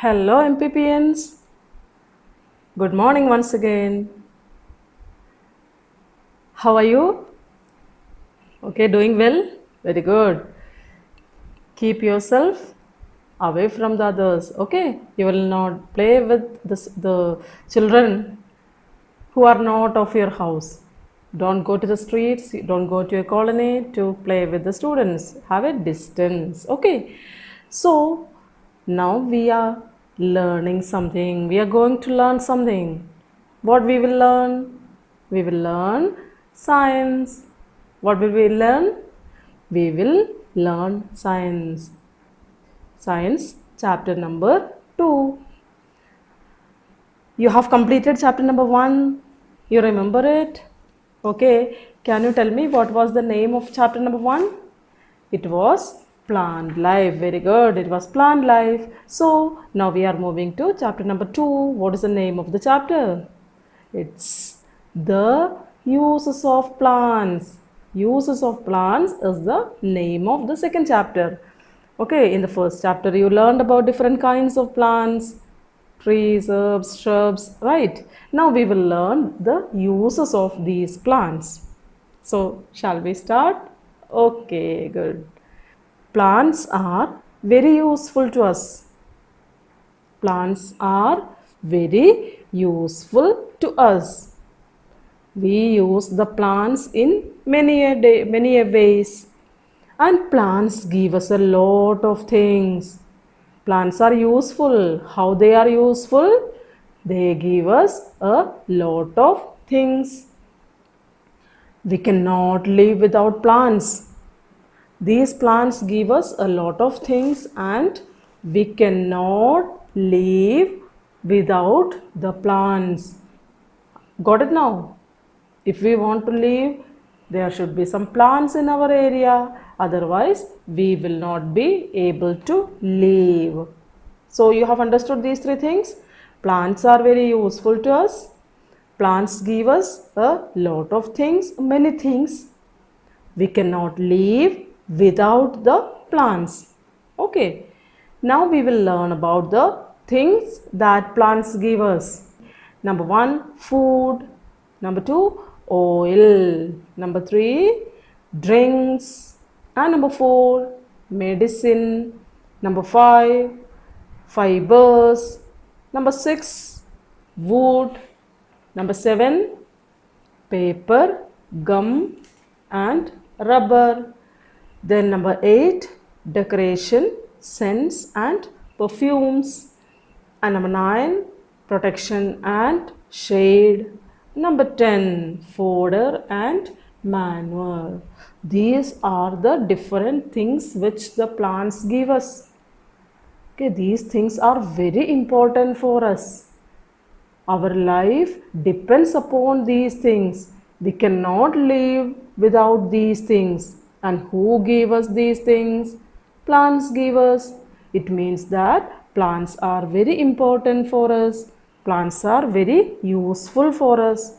Hello MPPNs, good morning once again. How are you? Okay, doing well? Very good. Keep yourself away from the others, okay? You will not play with the children who are not of your house. Don't go to the streets, don't go to your colony to play with the students. Have a distance, okay? So, now we are learning something. We are going to learn something. What we will learn? We will learn science. What will we learn? We will learn science. Science chapter number 2. You have completed chapter number 1. You remember it? Okay. Can you tell me what was the name of chapter number 1? It was plant life. Very good. It was plant life. So now we are moving to chapter number 2. What is the name of the chapter? It's the uses of plants. Uses of plants is the name of the second chapter. Okay, in the first chapter you learned about different kinds of plants, trees, herbs, shrubs, right? Now we will learn the uses of these plants. So, shall we start? Okay, good. Plants are very useful to us. Plants are very useful to us. We use the plants in many a ways. And plants give us a lot of things. Plants are useful. How they are useful? They give us a lot of things. We cannot live without plants. These plants give us a lot of things and we cannot live without the plants. Got it now? If we want to live, there should be some plants in our area. Otherwise, we will not be able to live. So, you have understood these three things. Plants are very useful to us. Plants give us a lot of things, many things. We cannot live without the plants. Okay. Now we will learn about the things that plants give us. Number 1, food. Number 2, oil. Number 3, drinks. And number 4, medicine. Number 5, fibers. Number 6, wood. Number 7, paper, gum and rubber. Then number 8, decoration, scents and perfumes. And number 9, protection and shade. Number 10, fodder and manure. These are the different things which the plants give us. Okay, these things are very important for us. Our life depends upon these things. We cannot live without these things. And who gave us these things? Plants give us. It means that plants are very important for us. Plants are very useful for us.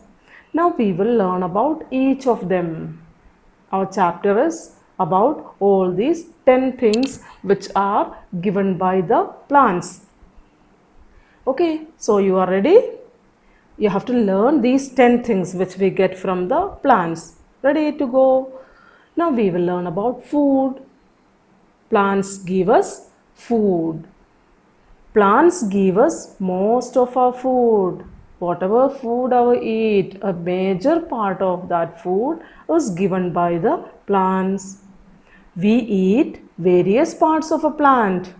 Now we will learn about each of them. Our chapter is about all these 10 things which are given by the plants. Okay, so you are ready? You have to learn these 10 things which we get from the plants. Ready to go? Now we will learn about food. Plants give us food. Plants give us most of our food. Whatever food we eat, a major part of that food is given by the plants. We eat various parts of a plant.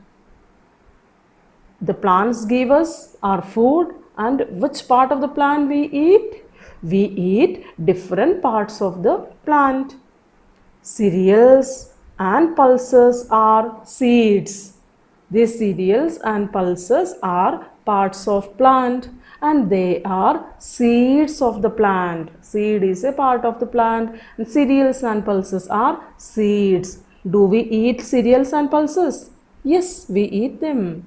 The plants give us our food, and which part of the plant we eat? We eat different parts of the plant. Cereals and pulses are seeds. These cereals and pulses are parts of plant and they are seeds of the plant. Seed is a part of the plant and cereals and pulses are seeds. Do we eat cereals and pulses? Yes, we eat them.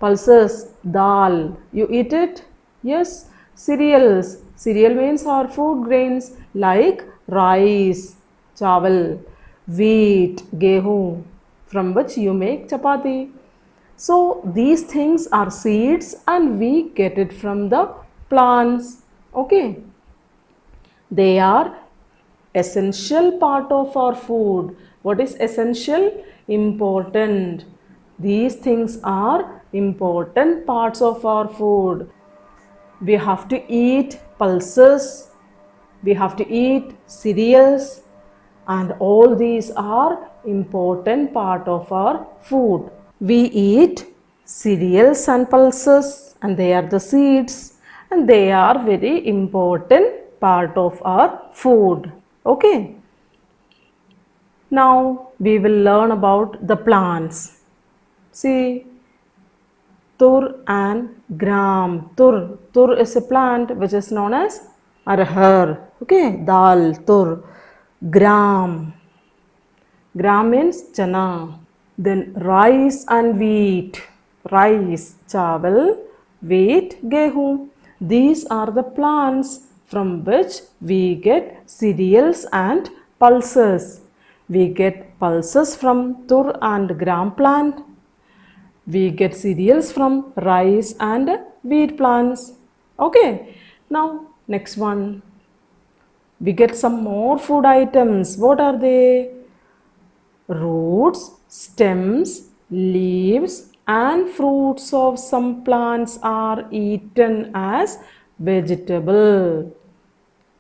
Pulses, dal, you eat it? Yes. Cereals, cereal means our food grains like rice, chawal, wheat, gehu, from which you make chapati. So these things are seeds and we get it from the plants. Okay. They are essential part of our food. What is essential? Important. These things are important parts of our food. We have to eat pulses, we have to eat cereals, and all these are important part of our food. We eat cereals and pulses, and they are the seeds, and they are very important part of our food. Okay. Now we will learn about the plants. See, tur and gram. Tur is a plant which is known as arhar. Okay, dal, tur. Gram. Gram means chana. Then rice and wheat. Rice, chawal, wheat, gehu. These are the plants from which we get cereals and pulses. We get pulses from tur and gram plant. We get cereals from rice and wheat plants. Okay. Now next one. We get some more food items. What are they? Roots, stems, leaves and fruits of some plants are eaten as vegetable.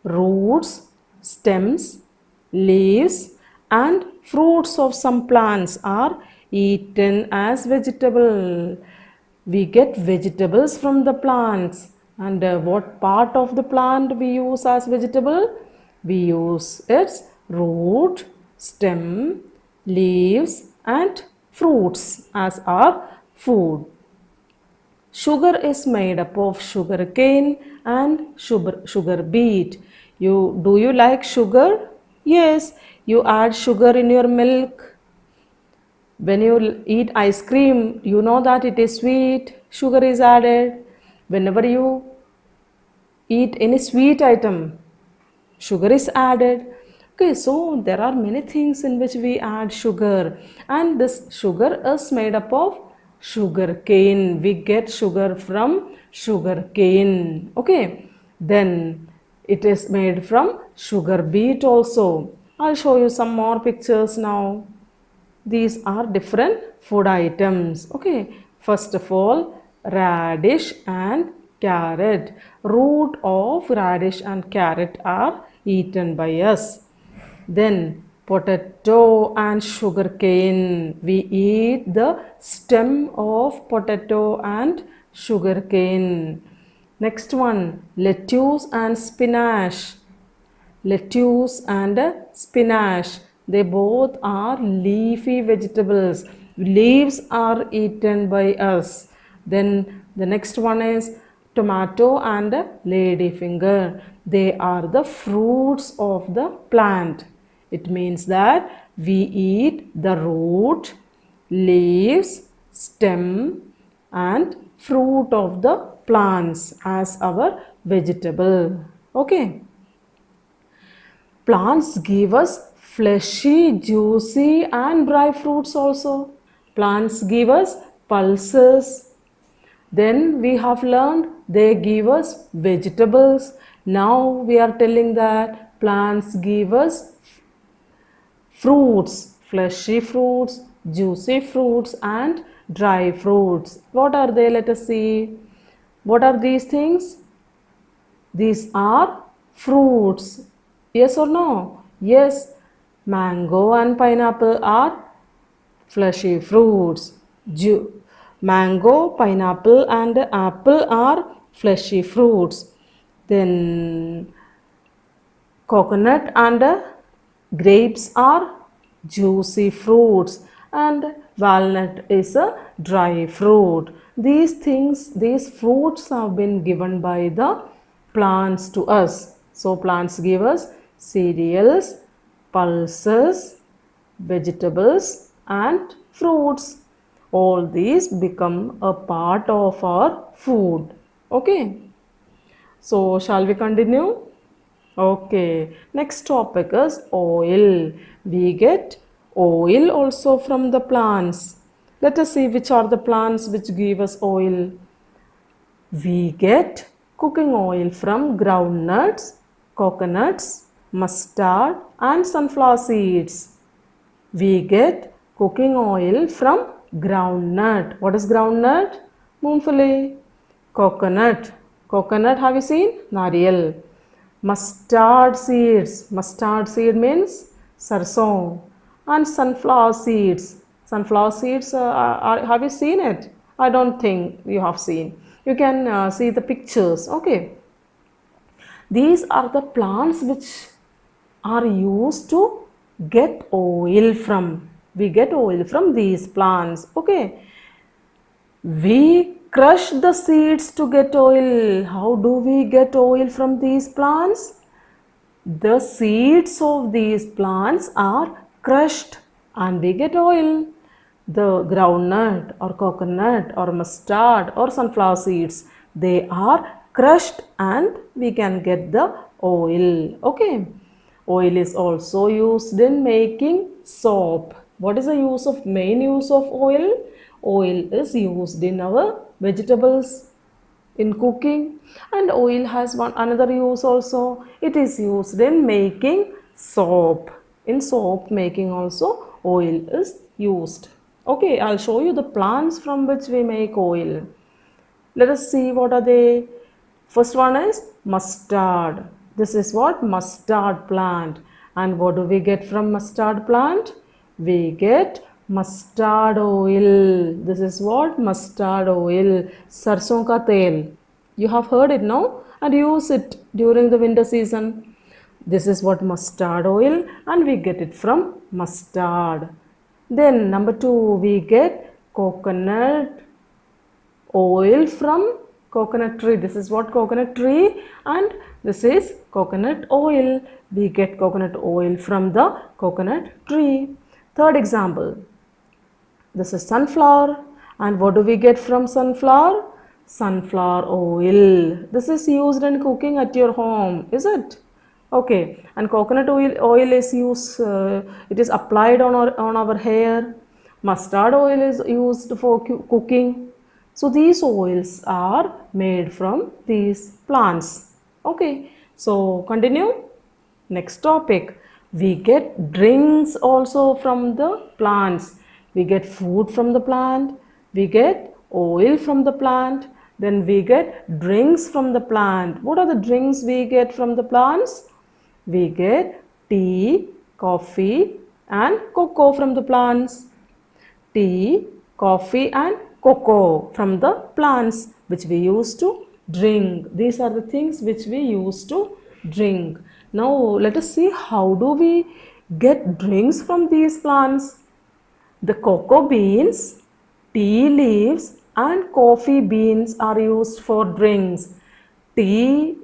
Roots, stems, leaves and fruits of some plants are eaten as vegetable. We get vegetables from the plants. And what part of the plant we use as vegetable? We use its root, stem, leaves and fruits as our food. Sugar is made up of sugar cane and sugar beet. Do you like sugar? Yes, you add sugar in your milk. When you eat ice cream, you know that it is sweet, sugar is added. Whenever you eat any sweet item, sugar is added. Okay, so there are many things in which we add sugar, and this sugar is made up of sugar cane. We get sugar from sugar cane. Okay, then it is made from sugar beet also. I'll show you some more pictures now. These are different food items. Okay, first of all, radish and carrot. Root of radish and carrot are eaten by us. Then potato and sugar cane. We eat the stem of potato and sugar cane. Next one, lettuce and spinach. Lettuce and spinach, they both are leafy vegetables. Leaves are eaten by us. Then the next one is tomato and ladyfinger. They are the fruits of the plant. It means that we eat the root, leaves, stem and fruit of the plants as our vegetable. Okay. Plants give us fleshy, juicy and dry fruits also. Plants give us pulses. Then we have learned they give us vegetables. Now we are telling that plants give us fruits, fleshy fruits, juicy fruits and dry fruits. What are they? Let us see. What are these things? These are fruits. Yes or no? Yes. Mango and pineapple are fleshy fruits. Mango, pineapple and apple are fleshy fruits. Then coconut and grapes are juicy fruits and walnut is a dry fruit. These fruits have been given by the plants to us. So plants give us cereals, pulses, vegetables and fruits. All these become a part of our food. Okay. So shall we continue? Okay, next topic is oil. We get oil also from the plants. Let us see which are the plants which give us oil. We get cooking oil from groundnuts, coconuts, mustard and sunflower seeds. We get cooking oil from groundnut. What is groundnut? Moongfali. Coconut. Coconut, have you seen? Nariyal. Mustard seeds. Mustard seed means sarson. And sunflower seeds. Sunflower seeds, have you seen it? I don't think you have seen. You can see the pictures. Okay. These are the plants which are used to get oil from. We get oil from these plants. Okay. We crush the seeds to get oil. How do we get oil from these plants? The seeds of these plants are crushed and we get oil. The groundnut or coconut or mustard or sunflower seeds, they are crushed and we can get the oil. Okay. Oil is also used in making soap. What is the main use of oil? Oil is used in our vegetables, in cooking, and oil has another use also. It is used in making soap. In soap making also oil is used. Okay, I'll show you the plants from which we make oil. Let us see what are they. First one is mustard. This is what? Mustard plant. And what do we get from mustard plant? We get mustard oil. This is what? Mustard oil. Sarson ka tel. You have heard it now, and use it during the winter season. This is what? Mustard oil, and we get it from mustard. Then number 2, we get coconut oil from coconut tree. This is what? Coconut tree, and this is coconut oil. We get coconut oil from the coconut tree. Third example, this is sunflower, and what do we get from sunflower? Sunflower oil. This is used in cooking at your home, is it? Okay, and coconut oil is used, it is applied on our hair. Mustard oil is used for cooking. So these oils are made from these plants. Okay, so continue. Next topic. We get drinks also from the plants. We get food from the plant. We get oil from the plant. Then we get drinks from the plant. What are the drinks we get from the plants? We get tea, coffee and cocoa from the plants. Tea, coffee and cocoa from the plants which we use to drink. These are the things which we use to drink. Now let us see how do we get drinks from these plants. The cocoa beans, tea leaves and coffee beans are used for drinks. Tea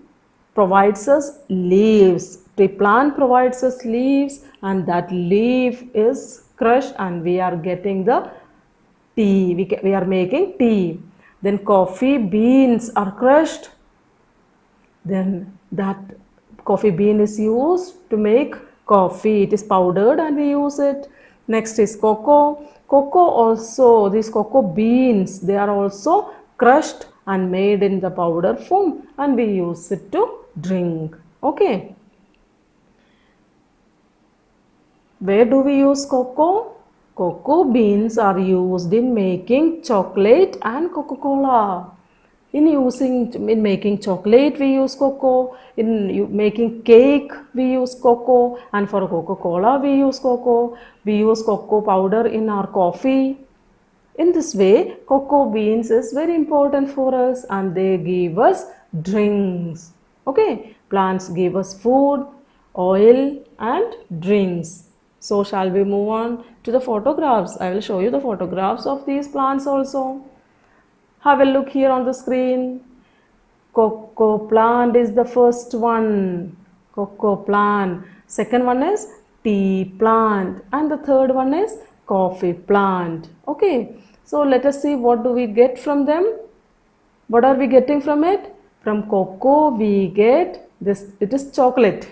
provides us leaves. The plant provides us leaves, and that leaf is crushed and we are getting the tea. We are making tea. Then coffee beans are crushed. Then that coffee bean is used to make coffee. It is powdered and we use it. Next is cocoa. Cocoa also, these cocoa beans, they are also crushed and made in the powder form and we use it to drink. Okay. Where do we use cocoa? Cocoa beans are used in making chocolate and Coca-Cola. In making chocolate we use cocoa. In making cake we use cocoa, and for Coca-Cola we use cocoa. We use cocoa powder in our coffee. In this way, cocoa beans is very important for us and they give us drinks. Okay, plants give us food, oil and drinks. So shall we move on to the photographs? I will show you the photographs of these plants also. Have a look here on the screen. Cocoa plant is the first one. Cocoa plant. Second one is tea plant. And the third one is coffee plant. Okay. So let us see what do we get from them. What are we getting from it? From cocoa we get this. It is chocolate.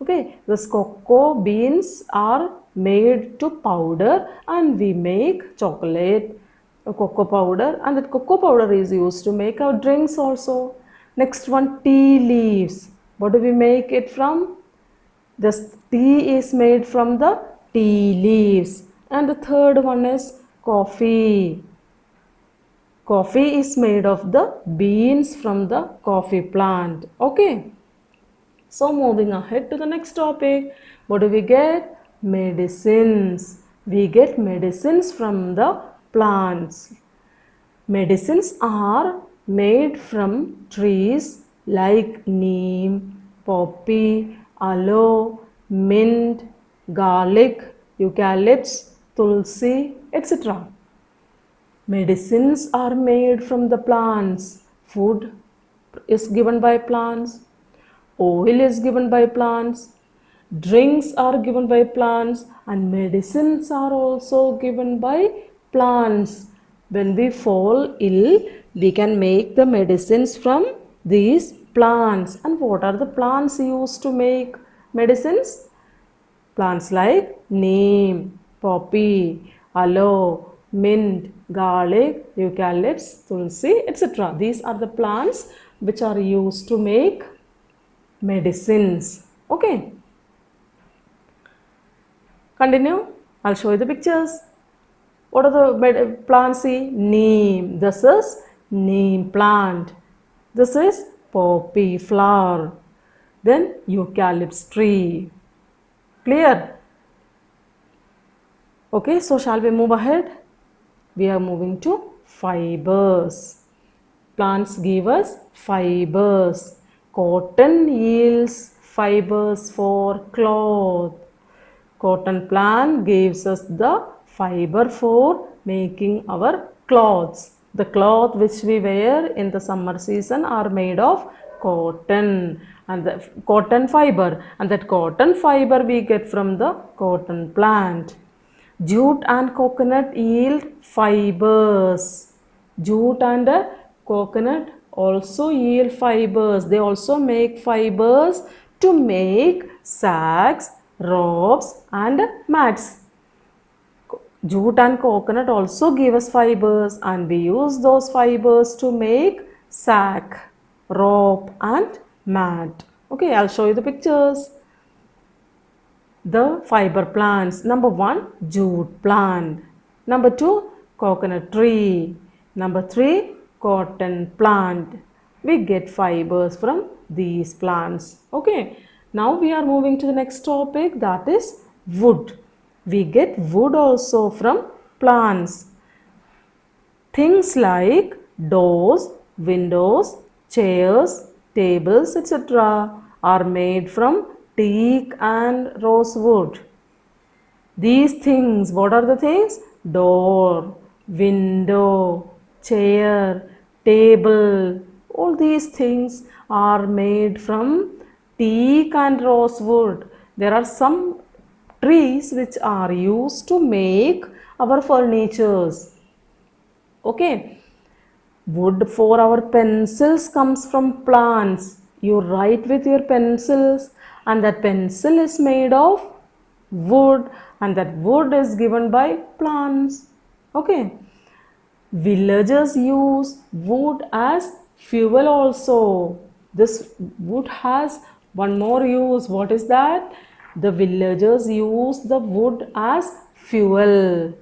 Okay. This cocoa beans are made to powder, and we make chocolate, cocoa powder, and that cocoa powder is used to make our drinks also. Next one, tea leaves. What do we make it from? This tea is made from the tea leaves. And the third one is coffee. Coffee is made of the beans from the coffee plant. Okay. So moving ahead to the next topic. What do we get? Medicines. We get medicines from the plants. Medicines are made from trees like neem, poppy, aloe, mint, garlic, eucalyptus, tulsi, etc. Medicines are made from the plants. Food is given by plants. Oil is given by plants. Drinks are given by plants, and medicines are also given by plants. When we fall ill, we can make the medicines from these plants. And what are the plants used to make medicines? Plants like neem, poppy, aloe, mint, garlic, eucalyptus, tulsi, etc. These are the plants which are used to make medicines. Okay. Continue. I'll show you the pictures. What are the plants? See, neem. This is neem plant. This is poppy flower. Then eucalyptus tree. Clear? Okay, so shall we move ahead? We are moving to fibers. Plants give us fibers. Cotton yields fibers for cloth. Cotton plant gives us the fiber for making our clothes. The cloth which we wear in the summer season are made of cotton, and the cotton fiber, and that cotton fiber we get from the cotton plant. Jute and coconut yield fibers. Jute and coconut also yield fibers. They also make fibers to make sacks, ropes and mats. Jute and coconut also give us fibers, and we use those fibers to make sack, rope and mat. Okay, I'll show you the pictures. The fiber plants. Number 1, jute plant. Number 2, coconut tree. Number 3, cotton plant. We get fibers from these plants. Okay. Now we are moving to the next topic, that is wood. We get wood also from plants. Things like doors, windows, chairs, tables, etc. are made from teak and rosewood. These things, what are the things? Door, window, chair, table, all these things are made from teak and rosewood. There are some trees which are used to make our furnitures. Okay. Wood for our pencils comes from plants. You write with your pencils, and that pencil is made of wood, and that wood is given by plants. Okay. Villagers use wood as fuel also. This wood has one more use. What is that? The villagers use the wood as fuel.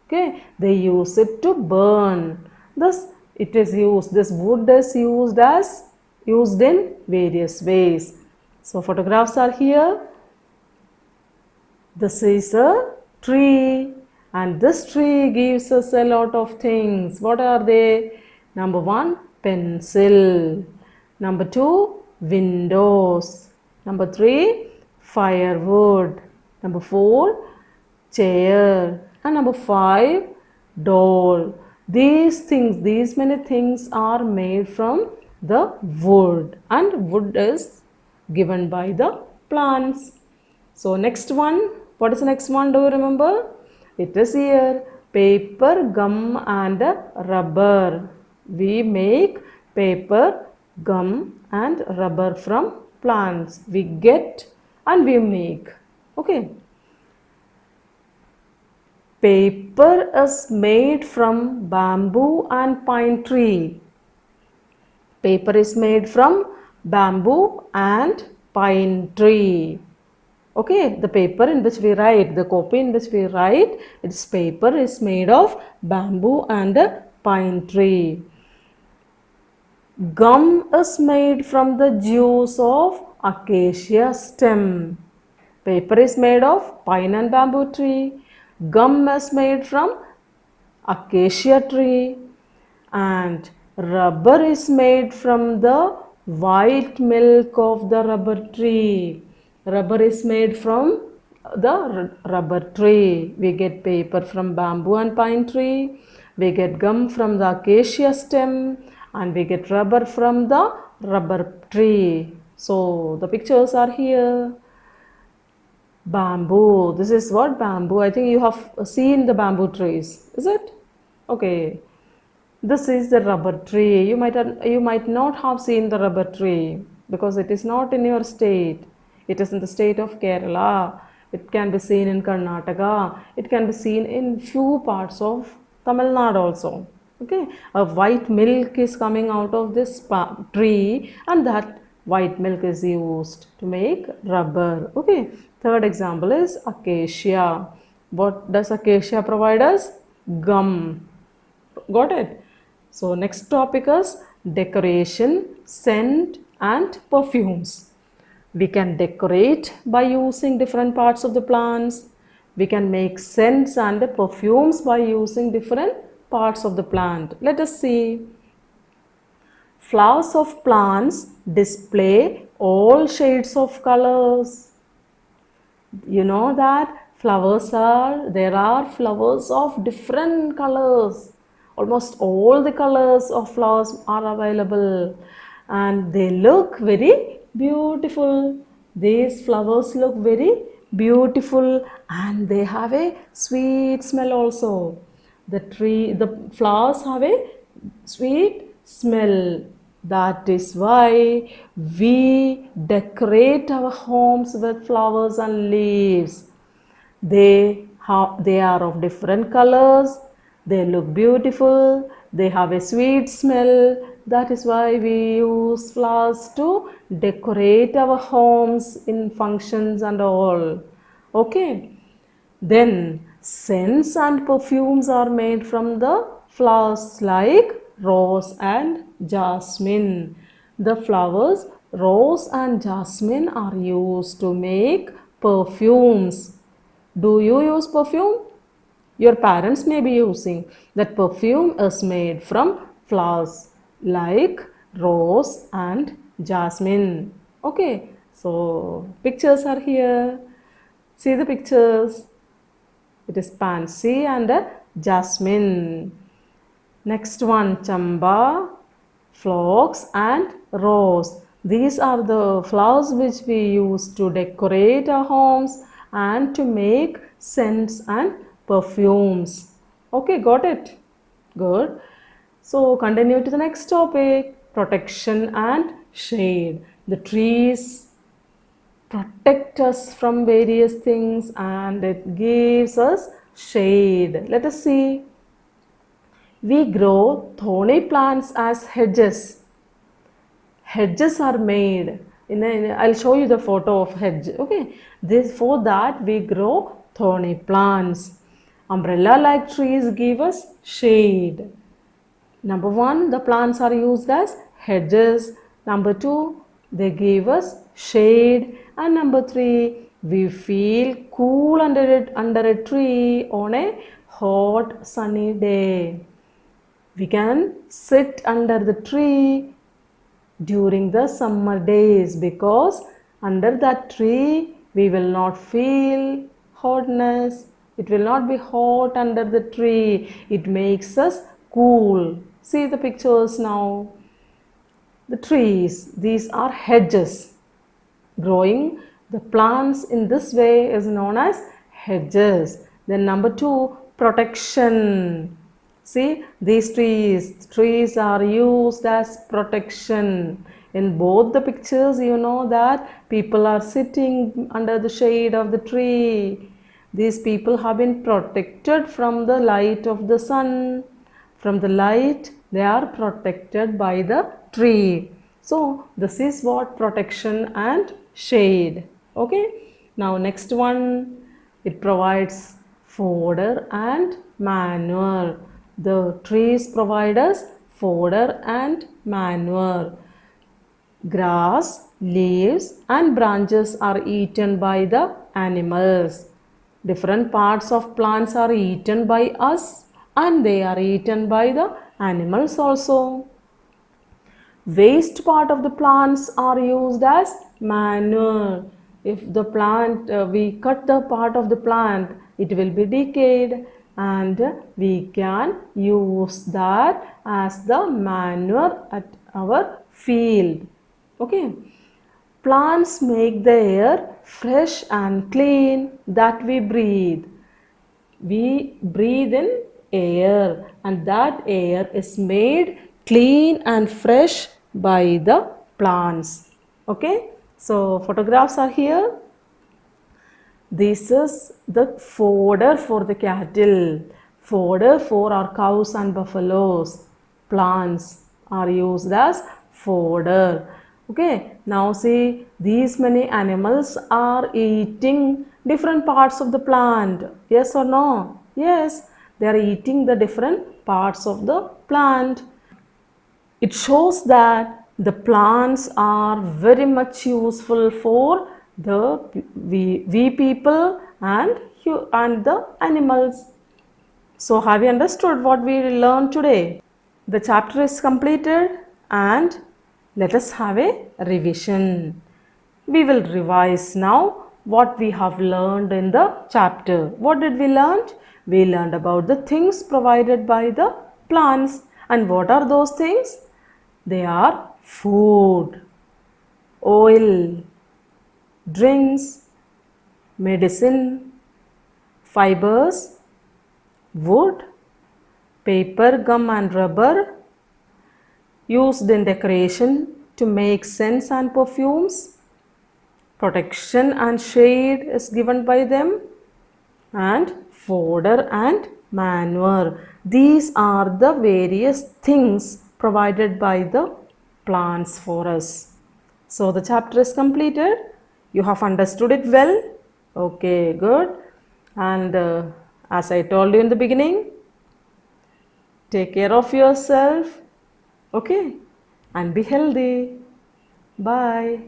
Okay. They use it to burn. Thus, it is used. This wood is used in various ways. So, photographs are here. This is a tree, and this tree gives us a lot of things. What are they? Number 1, pencil. Number 2, windows. Number 3, firewood. Number 4, chair. And number 5, door. These many things are made from the wood, and wood is given by the plants. So next one, what is the next one? Do you remember? It is here, paper, gum and rubber. We make paper, gum and rubber from plants. We get and we make. Okay. Paper is made from bamboo and pine tree. Paper is made from bamboo and pine tree. Okay, the paper in which we write, the copy in which we write, its paper is made of bamboo and a pine tree. Gum is made from the juice of acacia stem. Paper is made of pine and bamboo tree. Gum is made from acacia tree. And rubber is made from the white milk of the rubber tree. Rubber is made from the rubber tree. We get paper from bamboo and pine tree. We get gum from the acacia stem, and we get rubber from the rubber tree. So the pictures are here. Bamboo. This is what bamboo. I think you have seen the bamboo trees. Is it? Okay. This is the rubber tree. You might not have seen the rubber tree because it is not in your state. It is in the state of Kerala. It can be seen in Karnataka. It can be seen in few parts of Tamil Nadu also. Okay, a white milk is coming out of this tree, and that white milk is used to make rubber. Okay, third example is acacia. What does acacia provide us? Gum. Got it? So next topic is decoration, scent and perfumes. We can decorate by using different parts of the plants. We can make scents and perfumes by using different parts of the plant. Let us see. Flowers of plants display all shades of colors. You know that there are flowers of different colors. Almost all the colors of flowers are available, and they look very beautiful. These flowers look very beautiful, and they have a sweet smell also. The flowers have a sweet smell. That is why we decorate our homes with flowers and leaves. They are of different colors. They look beautiful. They have a sweet smell. That is why we use flowers to decorate our homes in functions and all. Okay. Then scents and perfumes are made from the flowers like rose and jasmine. The flowers rose and jasmine are used to make perfumes. Do you use perfume? Your parents may be using. That perfume is made from flowers like rose and jasmine. Okay, so pictures are here. See the pictures. It is pansy and jasmine. Next one, chamba, phlox and rose. These are the flowers which we use to decorate our homes and to make scents and perfumes. Okay, got it? Good. So continue to the next topic, protection and shade. The trees protect us from various things and it gives us shade. Let us see. We grow thorny plants as hedges. Hedges are made. I'll show you the photo of hedge. Okay. For that we grow thorny plants. Umbrella like trees give us shade. Number 1, the plants are used as hedges. Number 2, they give us shade. And number 3, we feel cool under a tree on a hot sunny day. We can sit under the tree during the summer days because under that tree we will not feel hotness. It will not be hot under the tree. It makes us cool. See the pictures now. The trees, these are hedges. Growing the plants in this way is known as hedges. Then number 2, protection. See, these trees are used as protection. In both the pictures, you know that people are sitting under the shade of the tree. These people have been protected from the light of the sun. From the light, they are protected by the tree. So this is what protection and shade. Okay. Now next one, it provides fodder and manure. The trees provide us fodder and manure. Grass, leaves and branches are eaten by the animals. Different parts of plants are eaten by us and they are eaten by the animals also. Waste part of the plants are used as manure. If the plant, we cut the part of the plant, it will be decayed and we can use that as the manure at our field. Okay. Plants make the air fresh and clean that we breathe. We breathe in air and that air is made clean and fresh by the plants. Okay. So photographs are here. This is the fodder for the cattle. Fodder for our cows and buffaloes. Plants are used as fodder. Okay, now see, these many animals are eating different parts of the plant. Yes or no? Yes, they are eating the different parts of the plant. It shows that the plants are very much useful for the we people and the animals. So have you understood what we learned today? The chapter is completed and let us have a revision. We will revise now what we have learned in the chapter. What did we learn? We learned about the things provided by the plants. And what are those things? They are food, oil, drinks, medicine, fibers, wood, paper, gum and rubber, used in decoration to make scents and perfumes. Protection and shade is given by them, and fodder and manure. These are the various things provided by the plants for us. So the chapter is completed. You have understood it well. Okay, good. And as I told you in the beginning, take care of yourself. Okay, and be healthy. Bye.